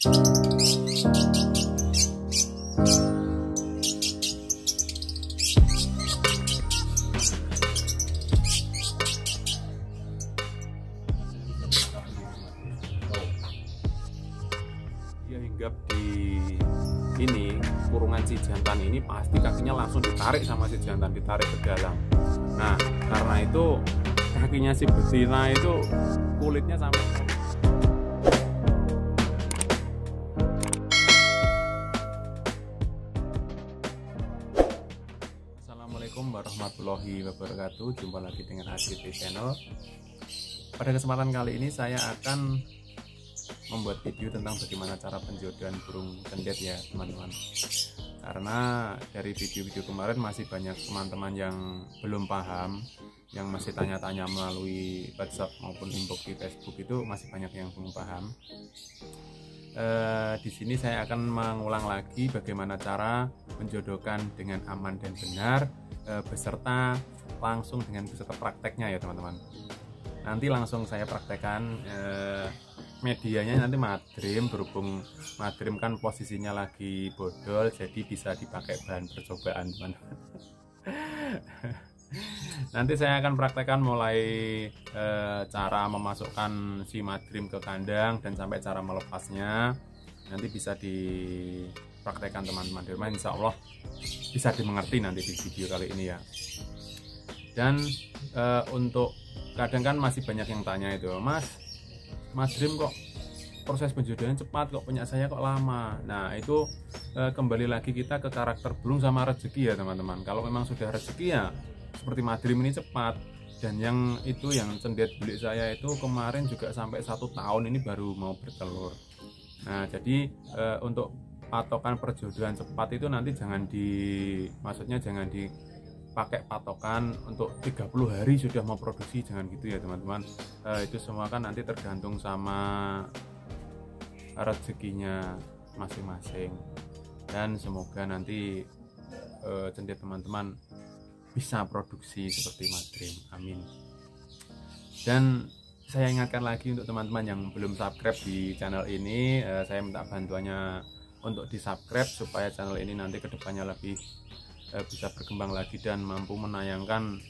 Dia hinggap di ini kurungan si jantan ini, pasti kakinya langsung ditarik sama si jantan, ditarik ke dalam. Nah, karena itu kakinya si betina itu kulitnya sampai Assalamualaikum warahmatullahi wabarakatuh. Jumpa lagi dengan ACT Channel. Pada kesempatan kali ini saya akan membuat video tentang bagaimana cara penjodohan burung cendet ya teman-teman. Karena dari video-video kemarin masih banyak teman-teman yang belum paham, yang masih tanya-tanya melalui WhatsApp maupun inbox di Facebook, itu masih banyak yang belum paham. Di sini saya akan mengulang lagi bagaimana cara menjodohkan dengan aman dan benar, beserta prakteknya ya teman-teman. Nanti langsung saya praktekkan. Medianya nanti madrim, berhubung madrim kan posisinya lagi bodol, jadi bisa dipakai bahan percobaan teman-teman. Nanti saya akan praktekkan mulai cara memasukkan si madrim ke kandang dan sampai cara melepasnya. Nanti bisa dipraktekkan teman-teman di rumah, insya Allah bisa dimengerti nanti di video kali ini ya. Dan untuk kadang kan masih banyak yang tanya itu, Mas, madrim kok proses penjodohan cepat, kok punya saya kok lama. Nah itu kembali lagi kita ke karakter burung sama rezeki ya teman-teman. Kalau memang sudah rezeki ya seperti madrim ini cepat. Dan yang cendet bulik saya itu kemarin juga sampai 1 tahun ini baru mau bertelur. Nah jadi untuk patokan perjodohan cepat itu nanti jangan pakai patokan untuk 30 hari sudah mau produksi, jangan gitu ya teman-teman. Itu semua kan nanti tergantung sama rezekinya masing-masing, dan semoga nanti cendet teman-teman bisa produksi seperti madrim, amin. Dan saya ingatkan lagi untuk teman-teman yang belum subscribe di channel ini, saya minta bantuannya untuk di subscribe supaya channel ini nanti kedepannya lebih bisa berkembang lagi dan mampu menayangkan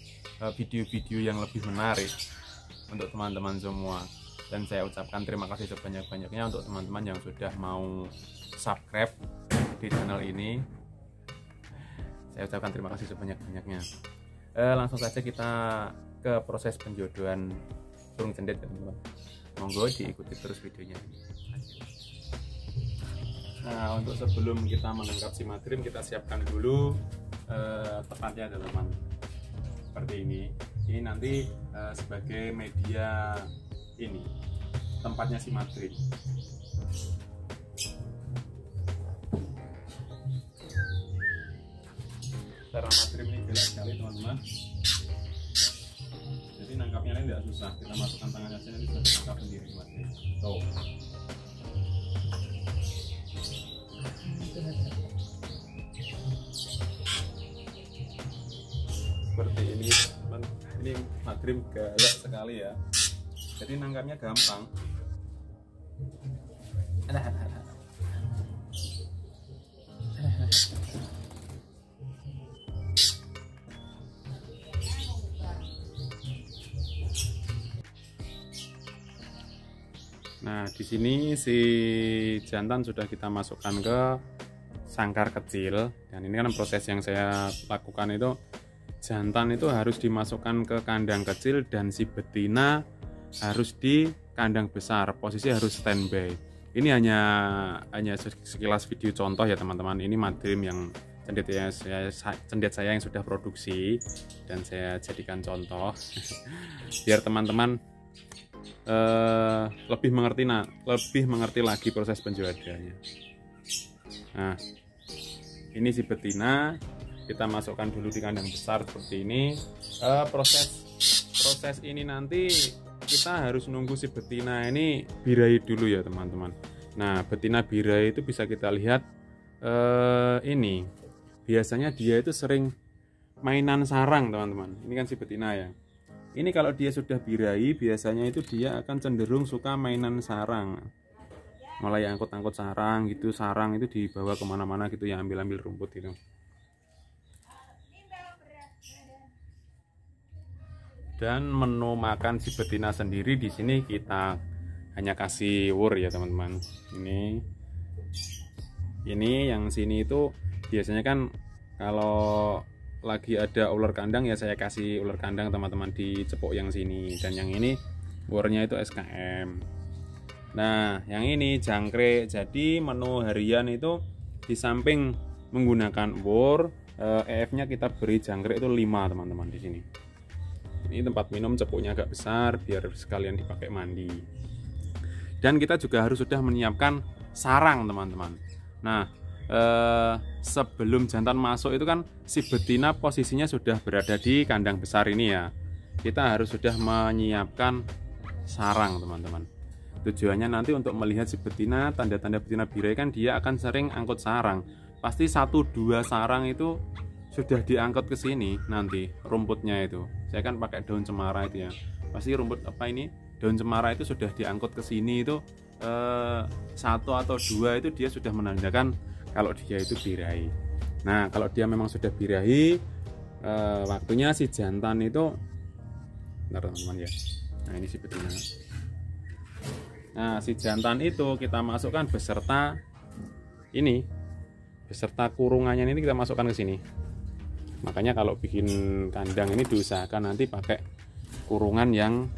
video-video yang lebih menarik untuk teman-teman semua. Dan saya ucapkan terima kasih sebanyak-banyaknya untuk teman-teman yang sudah mau subscribe di channel ini. Saya ucapkan terima kasih sebanyak-banyaknya. Langsung saja kita ke proses penjodohan burung cendet teman-teman. Monggo diikuti terus videonya. Nah, untuk sebelum kita mengangkat si madrim, kita siapkan dulu tempatnya teman-teman, seperti ini. Ini nanti sebagai media ini tempatnya si madrim. Cara madrim ini gelap sekali teman-teman, jadi nangkapnya ini tidak susah, kita masukkan tangannya saja nanti bisa ditangkap sendiri madrim. Tuh. Seperti ini teman, ini madrim galak sekali ya, jadi nangkapnya gampang. Nah di sini si jantan sudah kita masukkan ke sangkar kecil, dan ini kan proses yang saya lakukan itu, jantan itu harus dimasukkan ke kandang kecil dan si betina harus di kandang besar, posisi harus standby. Ini hanya sekilas video contoh ya teman-teman. Ini madrim yang cendet saya yang sudah produksi dan saya jadikan contoh biar teman-teman lebih mengerti lagi proses penjodohannya. Nah ini si betina kita masukkan dulu di kandang besar seperti ini. Proses ini nanti kita harus nunggu si betina ini birahi dulu ya teman-teman. Nah betina birahi itu bisa kita lihat ini biasanya dia itu sering mainan sarang teman-teman. Ini kan si betina ya. Ini kalau dia sudah birahi biasanya itu dia akan cenderung suka mainan sarang. mulai angkut-angkut sarang gitu, sarang itu dibawa kemana-mana gitu ya, ambil-ambil rumput gitu. Dan menu makan si betina sendiri di sini kita hanya kasih wur ya teman-teman. Ini yang sini itu biasanya kan kalau lagi ada ular kandang ya saya kasih ular kandang teman-teman di cepok yang sini, dan yang ini wurnya itu SKM. Nah yang ini jangkrik. Jadi menu harian itu di samping menggunakan wur, EF-nya kita beri jangkrik itu 5 teman-teman di sini. Ini tempat minum cepuknya agak besar biar sekalian dipakai mandi. Dan kita juga harus sudah menyiapkan sarang teman-teman. Nah sebelum jantan masuk itu kan si betina posisinya sudah berada di kandang besar ini ya. Kita harus sudah menyiapkan sarang teman-teman. Tujuannya nanti untuk melihat si betina, tanda-tanda betina birahi kan dia akan sering angkut sarang. Pasti 1-2 sarang itu sudah diangkut ke sini nanti rumputnya itu. Saya kan pakai daun cemara itu ya. Pasti rumput apa ini? Daun cemara itu sudah diangkut ke sini itu 1 atau 2 itu dia sudah menandakan kalau dia itu birahi. Nah, kalau dia memang sudah birahi, waktunya si jantan itu, bentar teman-teman ya. Nah, ini si betina. Nah, si jantan itu kita masukkan beserta ini, beserta kurungannya ini kita masukkan ke sini. Makanya kalau bikin kandang ini diusahakan nanti pakai kurungan yang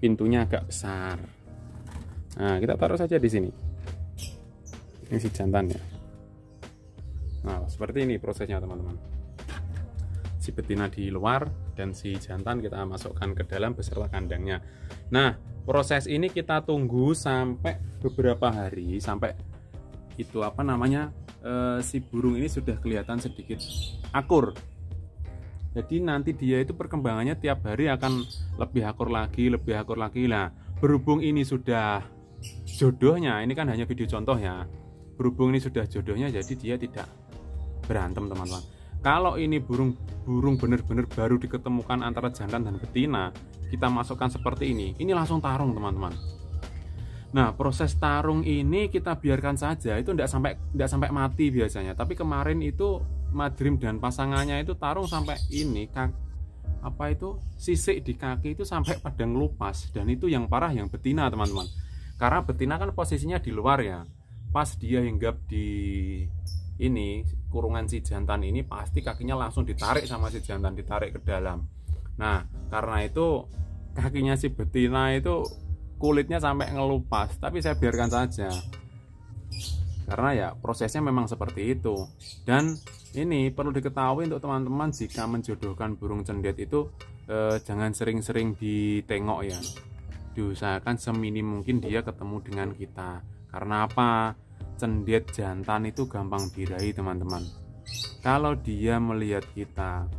pintunya agak besar. Nah, kita taruh saja di sini. Ini si jantannya. Nah, seperti ini prosesnya teman-teman. Si betina di luar dan si jantan kita masukkan ke dalam beserta kandangnya. Nah, proses ini kita tunggu sampai beberapa hari, sampai itu apa namanya, si burung ini sudah kelihatan sedikit akur. Jadi nanti dia itu perkembangannya tiap hari akan lebih akur lagi, lebih akur lagi. Nah, berhubung ini sudah jodohnya, ini kan hanya video contoh ya. Berhubung ini sudah jodohnya, jadi dia tidak berantem teman-teman. Kalau ini burung benar-benar baru diketemukan antara jantan dan betina, kita masukkan seperti ini langsung tarung teman-teman. Nah, proses tarung ini kita biarkan saja, itu tidak sampai mati biasanya. Tapi kemarin itu Madrim dan pasangannya itu tarung sampai ini sisik di kaki itu sampai pada ngelupas, dan itu yang parah yang betina teman-teman. Karena betina kan posisinya di luar ya. Pas dia hinggap di ini kurungan si jantan ini, pasti kakinya langsung ditarik sama si jantan, ditarik ke dalam. Nah, karena itu kakinya si betina itu kulitnya sampai ngelupas, tapi saya biarkan saja karena ya prosesnya memang seperti itu. Dan ini perlu diketahui untuk teman-teman, jika menjodohkan burung cendet itu jangan sering-sering ditengok ya, diusahakan seminim mungkin dia ketemu dengan kita. Karena apa? Cendet jantan itu gampang birahi teman-teman. Kalau dia melihat kita,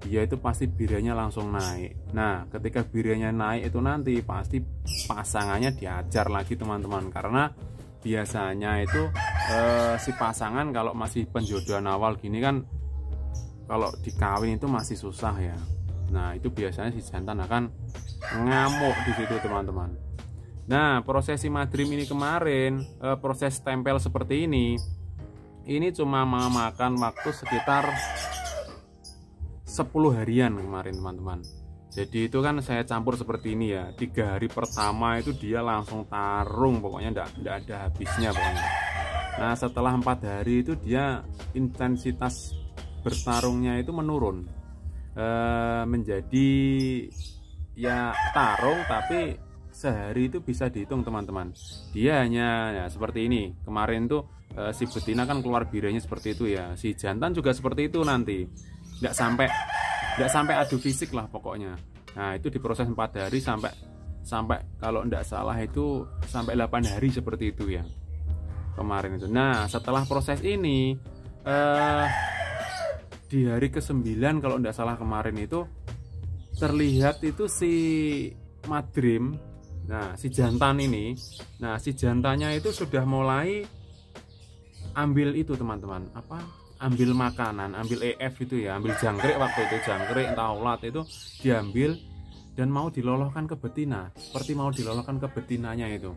dia itu pasti biranya langsung naik. Nah, ketika biranya naik itu nanti pasti pasangannya diajar lagi teman-teman. Karena biasanya itu si pasangan kalau masih penjodohan awal gini kan, kalau dikawin itu masih susah ya. Nah, itu biasanya si jantan akan ngamuk di situ teman-teman. Nah, prosesi madrim ini kemarin, proses tempel seperti ini cuma memakan waktu sekitar 10 harian kemarin teman-teman. Jadi itu kan saya campur seperti ini ya. 3 hari pertama itu dia langsung tarung, pokoknya enggak ada habisnya pokoknya. Nah, setelah 4 hari itu dia intensitas bertarungnya itu menurun, menjadi ya tarung, tapi sehari itu bisa dihitung teman-teman. Dia hanya ya seperti ini. Kemarin tuh si betina kan keluar biranya seperti itu ya. Si jantan juga seperti itu nanti. Nggak sampai adu fisik lah pokoknya. Nah, itu diproses 4 hari sampai kalau nggak salah itu sampai 8 hari seperti itu ya kemarin itu. Nah, setelah proses ini di hari ke-9 kalau nggak salah kemarin itu terlihat itu si madrim, nah si jantan ini, nah si jantannya itu sudah mulai ambil itu teman-teman, ambil makanan, ambil EF itu ya, ambil jangkrik. Waktu itu jangkrik entah ulat itu diambil dan mau dilolohkan ke betina, seperti mau dilolohkan ke betinanya itu.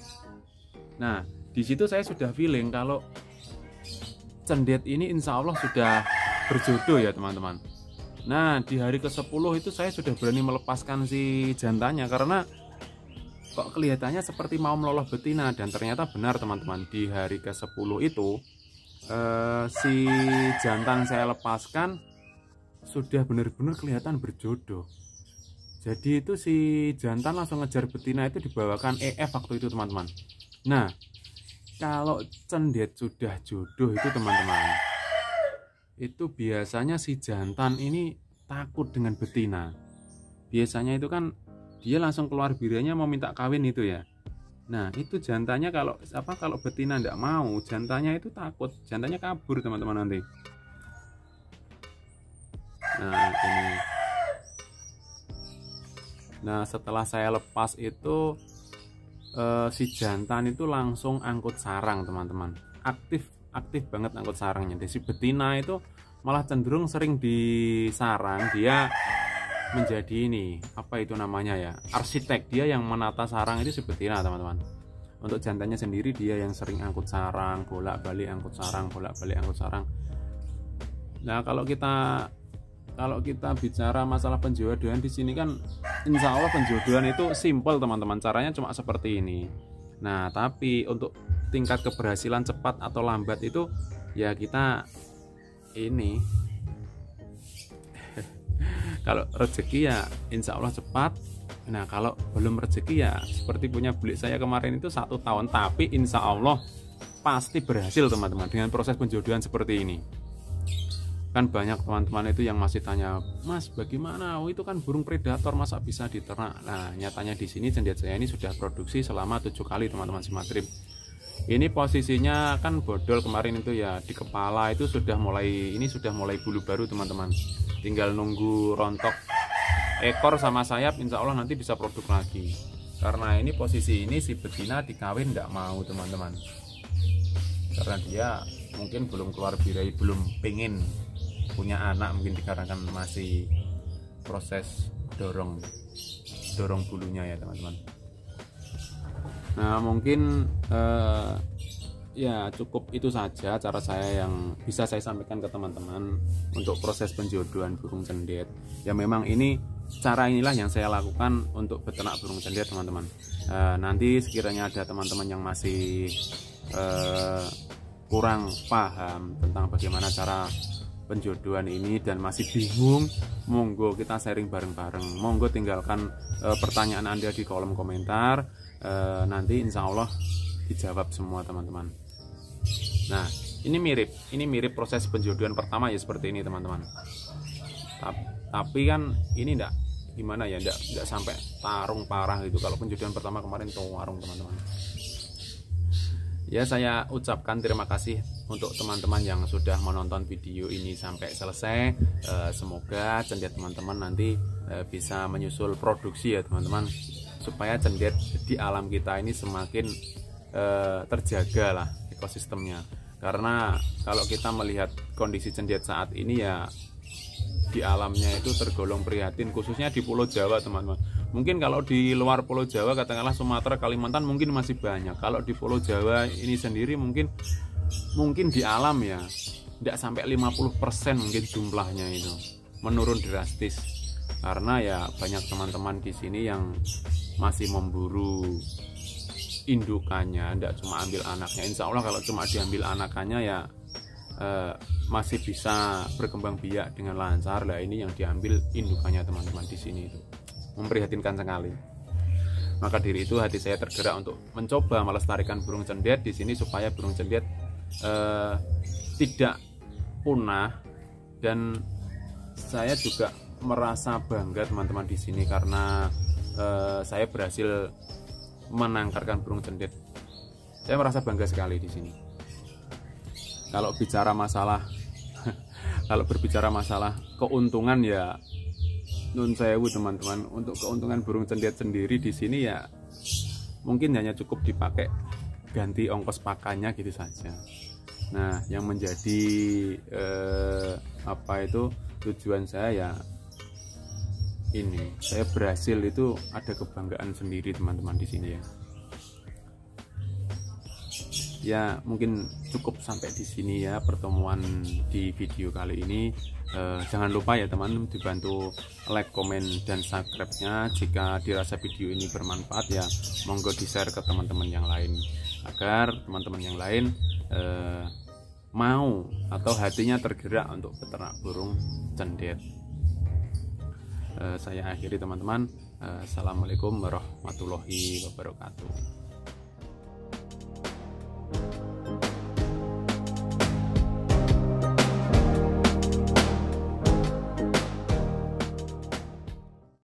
Nah, di situ saya sudah feeling kalau cendet ini insya Allah sudah berjodoh ya teman-teman. Nah, di hari ke-10 itu saya sudah berani melepaskan si jantannya karena kok kelihatannya seperti mau meloloh betina, dan ternyata benar teman-teman. Di hari ke-10 itu si jantan saya lepaskan sudah benar-benar kelihatan berjodoh. Jadi itu si jantan langsung ngejar betina, itu dibawakan EF waktu itu teman-teman. Nah, kalau cendet sudah jodoh itu teman-teman, itu biasanya si jantan ini takut dengan betina. Biasanya itu kan dia langsung keluar birianya mau minta kawin itu ya. Nah, itu jantannya kalau betina ndak mau, jantannya itu takut, jantannya kabur teman-teman nanti. Nah, ini. Nah, setelah saya lepas itu si jantan itu langsung angkut sarang teman-teman. Aktif banget angkut sarangnya. Jadi si betina itu malah cenderung sering disarang, dia menjadi ini, apa itu namanya ya, arsitek. Dia yang menata sarang itu si betina teman-teman. Untuk jantannya sendiri dia yang sering angkut sarang, bolak-balik angkut sarang, bolak-balik angkut sarang. Nah, kalau kita bicara masalah penjodohan di sini kan insya Allah penjodohan itu simple teman-teman, caranya cuma seperti ini. Nah, tapi untuk tingkat keberhasilan cepat atau lambat itu ya kita ini kalau rezeki ya insya Allah cepat. Nah, kalau belum rezeki ya seperti punya beli saya kemarin itu 1 tahun, tapi insya Allah pasti berhasil teman-teman dengan proses penjodohan seperti ini. Kan banyak teman-teman itu yang masih tanya, Mas bagaimana? Oh, itu kan burung predator, masa bisa diternak? Nah, nyatanya di sini cendet saya ini sudah produksi selama 7 kali teman-teman si Madrim. Ini posisinya kan bodol kemarin itu ya, di kepala itu sudah mulai bulu baru teman-teman. Tinggal nunggu rontok ekor sama sayap, insya Allah nanti bisa produk lagi. Karena ini posisi ini si betina dikawin nggak mau teman-teman. Karena dia mungkin belum keluar birahi, belum pengen punya anak, mungkin dikarenakan masih proses dorong bulunya ya teman-teman. Nah, mungkin ya cukup itu saja cara saya yang bisa saya sampaikan ke teman-teman untuk proses penjodohan burung cendet. Ya memang ini cara inilah yang saya lakukan untuk beternak burung cendet teman-teman. Nanti sekiranya ada teman-teman yang masih kurang paham tentang bagaimana cara penjodohan ini dan masih bingung, monggo kita sharing bareng-bareng. Monggo tinggalkan pertanyaan Anda di kolom komentar, nanti insya Allah dijawab semua teman-teman. Nah, ini mirip proses penjodohan pertama ya seperti ini teman-teman. Tapi kan ini enggak gimana ya, enggak sampai tarung parah gitu. Kalau penjodohan pertama kemarin tuh warung teman-teman. Ya, saya ucapkan terima kasih untuk teman-teman yang sudah menonton video ini sampai selesai. Semoga cendet teman-teman nanti bisa menyusul produksi ya teman-teman, supaya cendet di alam kita ini semakin terjaga lah ekosistemnya. Karena kalau kita melihat kondisi cendet saat ini ya di alamnya itu tergolong prihatin, khususnya di Pulau Jawa teman-teman. Mungkin kalau di luar Pulau Jawa, katakanlah Sumatera, Kalimantan, mungkin masih banyak. Kalau di Pulau Jawa ini sendiri mungkin di alam ya tidak sampai 50% mungkin jumlahnya itu menurun drastis. Karena ya banyak teman-teman di sini yang masih memburu indukannya, tidak cuma ambil anaknya. Insya Allah kalau cuma diambil anakannya ya masih bisa berkembang biak dengan lancar. Lah ini yang diambil indukannya teman-teman di sini itu memprihatinkan sekali. Maka dari itu hati saya tergerak untuk mencoba melestarikan burung cendet di sini supaya burung cendet tidak punah. Dan saya juga merasa bangga teman-teman di sini karena saya berhasil menangkarkan burung cendet. Saya merasa bangga sekali di sini. Kalau berbicara masalah keuntungan ya nun sewu teman-teman, untuk keuntungan burung cendet sendiri di sini ya mungkin hanya cukup dipakai ganti ongkos pakannya gitu saja. Nah, yang menjadi tujuan saya ya ini, saya berhasil itu ada kebanggaan sendiri teman-teman di sini ya. Ya mungkin cukup sampai di sini ya pertemuan di video kali ini. Jangan lupa ya teman, dibantu like, komen, dan subscribe-nya. Jika dirasa video ini bermanfaat ya monggo di share ke teman-teman yang lain, agar teman-teman yang lain mau atau hatinya tergerak untuk peternak burung cendet. Saya akhiri teman-teman. Assalamualaikum warahmatullahi wabarakatuh.